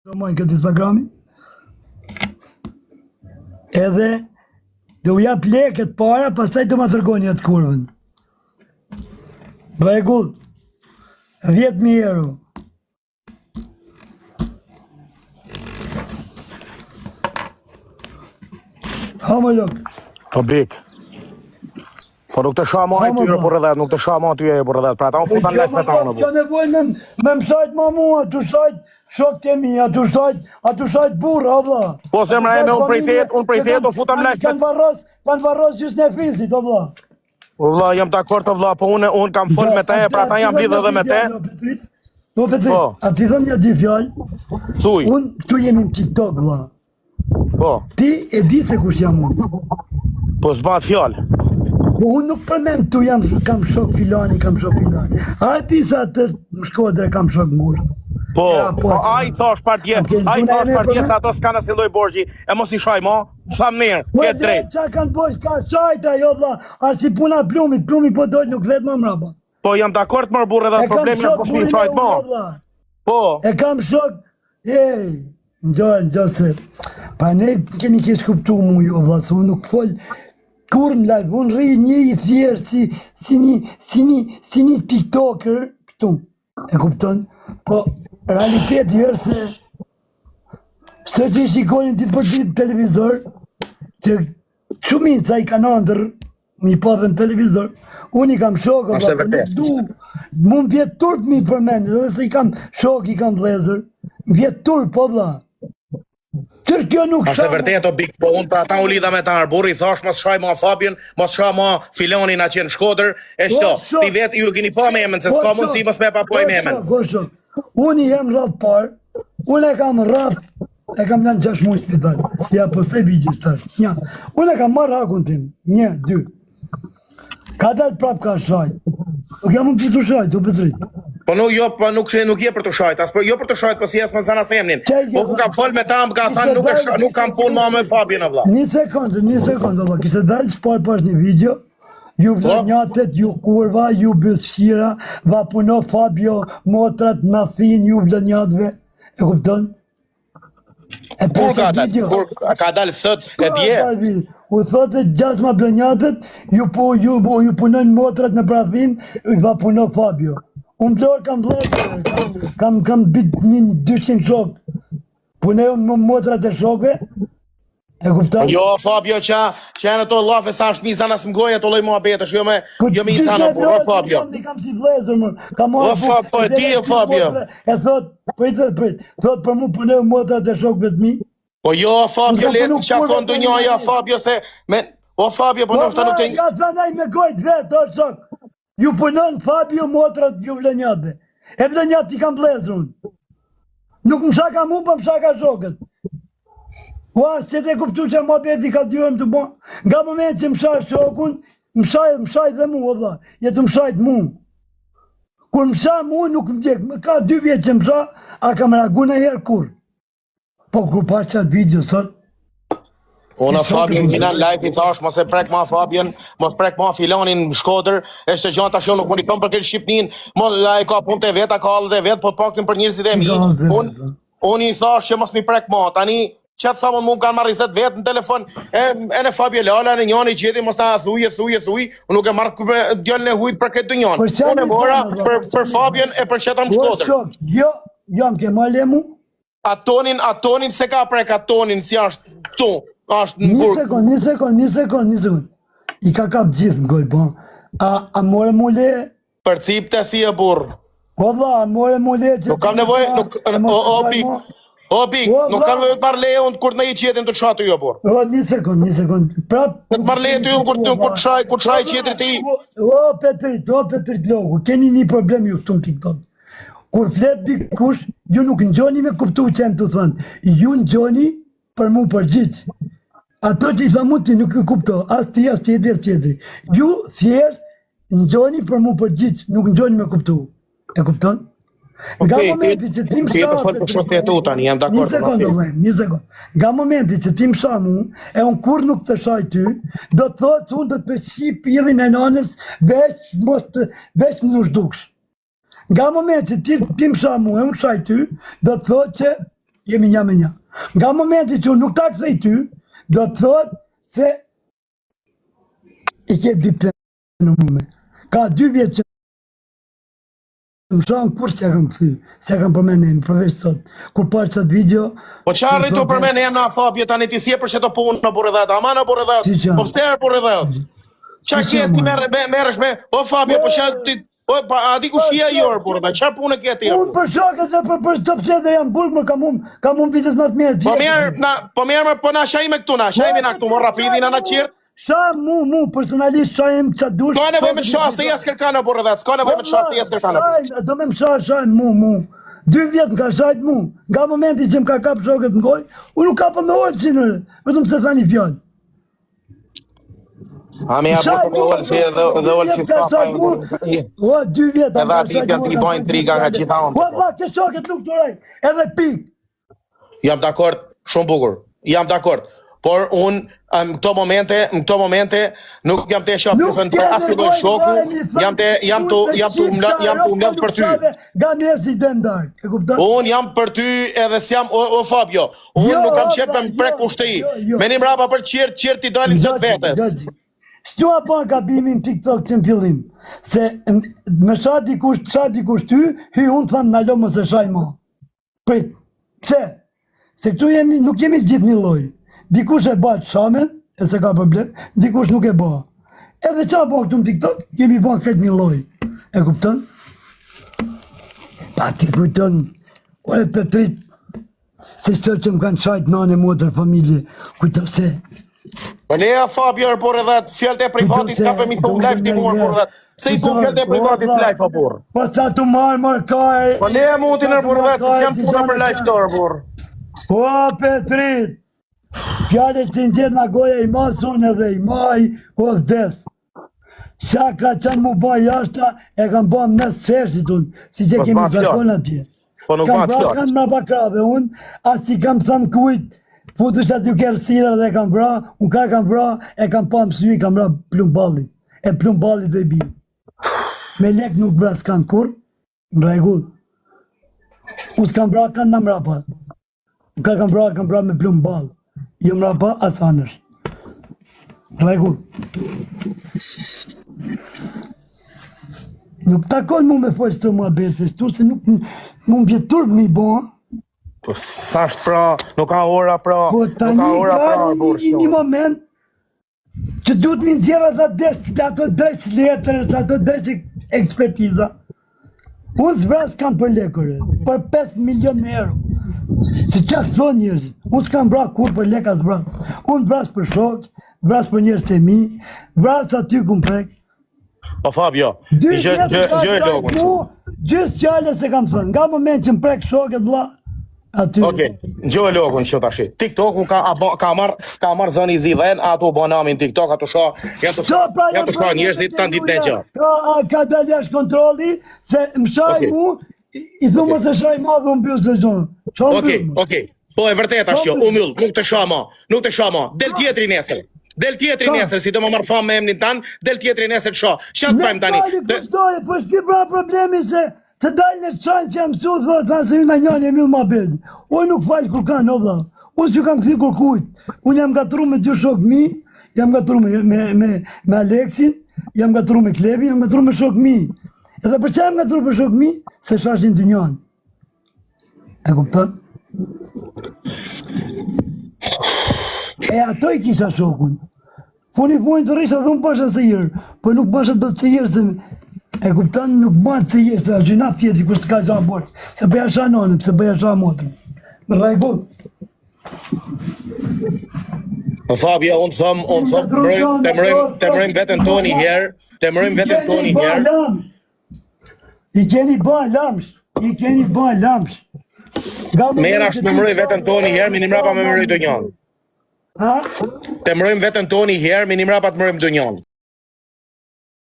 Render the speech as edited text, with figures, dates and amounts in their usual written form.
Do mojnë këtë Instagrami. Edhe do jap lekët para, pastaj do ma tërgoni atë kurvën. Rregull. 10.000 euro. Ha më luk. O bik. Po nuk të shama e tyre për rëdhet, nuk të shama e tyre për rëdhet, pra ta unë futan les me ta unë. Ska nevoj me mësajt ma mua, tu sajt shok të mi, atu sajt burra, vla. Po zemra e me unë prej tet, u futan les me... Kanë varros gjys në fisit, o vla. O vla, jam dakord o vla, po unë kam fol me te, pra ta jam lidhë edhe me te. Po Petrit, a ti thëm një di fjallë? Thuj. Unë këtu jemi në TikTok, vla. Po. Ti e di se kush jam unë. Po s'bat fjallë. Po unë nuk përmend tu kam shok filani, kam shok filani. A ti sa të më Shkodër kam shok murë. Po, a i thash partje se ato s'ka në sildoj borgji, e mos i shaj ma, sa mirë, këtë drejt. Qa kanë bosh, ka shajta, jo vla, a si puna plumi po dojnë nuk vetë më mraba. Po jam dakord më burë edhe problemi është mos mi shajt ma. Po. E kam shok, në se, pa ne kemi kesh kuptu mu jo vla, se unë nuk fol, kur në live, unë rri një i thjesht si një tiktoker, këtu, e kupton? Po, realiteti është se që i shikonin ditë për ditë televizor, që shumica i kanë ndër, mi papën televizor, unë i kam shokë, nuk du, mu më vjetë turp mi përmendë, dhe se i kam shokë, i kam vlezër, më vjetë turp, po bla. Tërë kjo nuk shama. Ashtë e vërtet o bik, po unë pra ta u lidha me ta arburi, thash mos shaj ma Fabien, mos shaj ma Filonin a qenë Shkodër, e shto, ti vetë ju keni pa me emen, se s'ka mundësi mos me pa po e me emen. Unë jem rap parë, unë e kam rap, e kam janë 6 mujtë spital, ja po se bigjës tash, një, unë e kam marrë hakun tim, 1, 2, ka dalë prap ka shaj, nuk jam unë për të shaj, të Petrit. Po nuk je për të shajt, jo për të shajt, po si jesë më zana semnin. Po ku kam fol me ta, më ka thanë nuk kam pun ma me Fabien, vla. Një sekundë, vla, kështë dalë shpar pas një video, ju vlënjatet, ju kurva, ju bësqira, va puno Fabio, motrat, në thin, ju vlënjatve, e kupton? Kur ka dalë sët, e dje? U thote gjasma vlënjatet, ju punojnë motrat në prathin, va puno Fabio. Unë blorë kam vlezër, kam bit 200 shok, punojnë më motrat e shokve, e kupton? Jo, Fabio, që janë ato lafe sa është mi zana së mgoja të loj mua betësh, jo me i zana, Fabio. Kam kam si vlezër, më, kam o ti e Fabio. E thot, thot për mu punojnë motrat e shokve të mi. O jo, Fabio, letë që a thonë du njoja, Fabio, se, o Fabio, po nështë nuk të... Ka thanaj me gojtë vetë, o shok. Ju punon Fabio motrat ju vlënjatve. E vlënjat i kam vlezër unë. Nuk më shaka mu, pa më shaka shokët. Ua, se te kuptu që ma beti ka dyrëm të bo. Nga moment që më shaj shokun, më shaj dhe mu, o vla. Jetë më shajt mu. Kur më shaj mu, nuk më gjek. Ka 2 vjetë që më shaj, a kam ragu në herë kur. Po kur pa qatë video sot. Unë Fabien mina live i thash, mos e prek ma Fabien, mos prek ma Filonin në Shkodër, e shte gjanë tash nuk mundi për këtë Shqipnin, e ka punë të vetë, ka allë dhe vetë, po të paktin për njërësit e mi. Unë i thash që mos mi prek ma, tani që të thamon mu kanë marrë 20 vetë në telefon, e në Fabio Lala, në njën i qeti, mos ta thuj, unë nuk e marrë djallën e hujtë për këtë dë njën. Unë e mora për Fabien e për qëta më Shkodër. Jo, jam ke ma le mu? Atonin se ka prek atonin, si ashtë tu. Një sekund. I ka kap gjithë në goj, po. A more mu le? Për cip të si e burë. Po vla, a more mu le që... Nuk kam nevoj, Bik, nuk kam nevoj të marrë leje unë kur në i qetin të shatu jo burë. Një sekund. Të marrë leje të ju kur të shaj qetin të i... O, Petrit Logu, keni një problem ju këtu në TikTok. Kur flet dikush, ju nuk në gjoni me kuptu që em të thënë. Ju në gjoni për mu përgjith. Ato që i tha mu ti nuk e kupto, as ti, as tjetri. Ju thjesht në gjoni për mu përgjith, nuk në gjoni me kuptu. E kupton? Nga momenti që ti më Nga momenti që ti më sa mu, e unë kur nuk të shaj ty, do të thotë që unë do të përshqip pirin e nanës veç në shduksh. Nga moment që ti më sa mu, e unë shaj ty, do të thotë që jemi një me një. Nga momenti që unë nuk ta kthej ty, do të thot se i ke diplomë. Ka 2 vjet që më shohën kur që kam kthy, se kam përmendën përveç sot. Kur parë çat video. Po çfarë tu përmendën emra Fabio tani ti si e për çeto punë në burrë dhat, ama në burrë dhat. Po pse er burrë dhat? Çka ke ti merresh me? O Fabio, po çfarë ti po a di kush je jo burrë dhat? Çfarë punë ke ti? Unë për shokët dhe për të pse dhe jam burg, më kam unë vitet më të mirë. Po mirë, po na shajmë këtu na, shajmë na këtu, mo rapidin na qirt. Sa mu personalisht shajmë ç'a dush. Ka nevojë me çast të jes kërkan burrë dhat, ka nevojë me çast të jes kërkan. Do më shajmë mu. 2 vjet më ka shajt mu. Nga momenti që më ka kap shokët në gojë, unë nuk kapëm me Olçin, vetëm se thani fjalë. A me apo me Olçi dhe Olçi s'ka pa. O 2 vjet. Edhe aty kanë ti bojnë 3 nga gjitha unë. Po pa ke shokët nuk duroj. Edhe pik. Jam dakord, shumë bukur. Jam dakord. Por unë në këto momente nuk jam të shoh për asnjë lloj shoku, jam tu mbledh për ty. Gamesi dendar, e kupton? Unë jam për ty edhe s'jam o Fabio. Unë nuk kam qejf me prek kushti. Menim rapa për qirt i dalin zot vetes. S'tua pa gabimin TikTok që në fillim. Se me sa dikush ty, hy unë tham nalo mos e shaj më. Prit. Pse? Se këtu nuk jemi gjithë një lloj. Dikush e bëhet shamen, e se ka problem, dikush nuk e bëha. Edhe qa bëha këtu në TikTok, jemi bëha këtë një lloj. E kupton? Pa ti kujton, o e Petrit, se shto që më kanë shajt nane, motër, familje, kujton se. Po leja Fabio por edhe fjalët e privatit ka vëmi të live ti por edhe. Pse i thon fjalët e privatit live por? Po sa të marr kaj. Po leja mutin por edhe se jam punë për live store por. O Petrit. Fjallet që nxjerë nga goja i masun edhe i maj, o vdes. Sa ka qenë mu ba jashta, e kam ba më nësë qeshtit unë, si që kemi zakon atje. Po nuk ba qëtë. Kanë mra bakrave unë, as që kam thënë kujt, futush aty kërësira dhe kam bra, unë ka kam bra, e kam pa mësy, kam bra plumballi. E plumballi dhe i bi. Me lek nuk bra s'kan kur, në regull. Unë s'kam bra, kanë në mra pa. Unë ka kam bra me plumball. Jo mra pa asanësh. Regu. Nuk takon mu me folë së të mua betë, se nuk mu më vjetur mi bo. Po sa është pra, nuk ka ora pra, nuk ka ora pra, një moment, që duhet një nxjerë ato drejtë letërës, ato drejtë ekspertiza. Unë zbras kam për lekore, për 5 milion euro. Se qasë thonë njërëzit, unë s'kam bra kur për leka zbras. Unë bras për shok, bras për njërës të mi, bras aty ku më prek. O Fabio, gjë e logun që. Gjysë qale se kam thënë, nga moment që më prek shoket vla, aty. Oke, gjë e logun që tashi. TikTok-u ka marrë zëni zidhen, ato bonamin TikTok, ato janë të shoh njërëzit të ndit në gjë. Ka dalë jashtë kontroli, se më shaj mu, i thumë se shaj ma dhe unë bjus dhe gjonë. Okej, po e vërtet ashtë kjo, umyll, nuk të shama, del tjetri nesër, si do më marrë famë me emnin tanë, del tjetri nesër të shoh. Qatë pajmë tani? Po shky pra problemi se dalë në qanë që jam su, thot, ta se ju në njën e mil ma bedë. Oj nuk falë kur kanë, o vla. Unë që kam këthi kur kujtë. Unë jam gatru me 2 shok mi, jam gatru me Aleksin, jam gatru me Klebi, jam gatru me shok mi. Edhe për që jam gatru për shok mi, se shashin të njën. E kupton? E ato i kisha shokun. Funi të risha dhe unë pasha se jërë, për nuk pasha të se jërë, se e kupton nuk banë se jërë, se a gjynaf tjeti, kështë ka gja borë, se bëja sha nonëm, se bëja sha motëm. Në rajgull. Fabio, unë thëmë, të mërëm vetën toni herë, I keni ba lamsh. Mera është me mërëj vetën toni herë, minim rapa me mërëj dë njën. Të mërëjmë vetën toni herë, minim rapa të mërëjmë dë njën.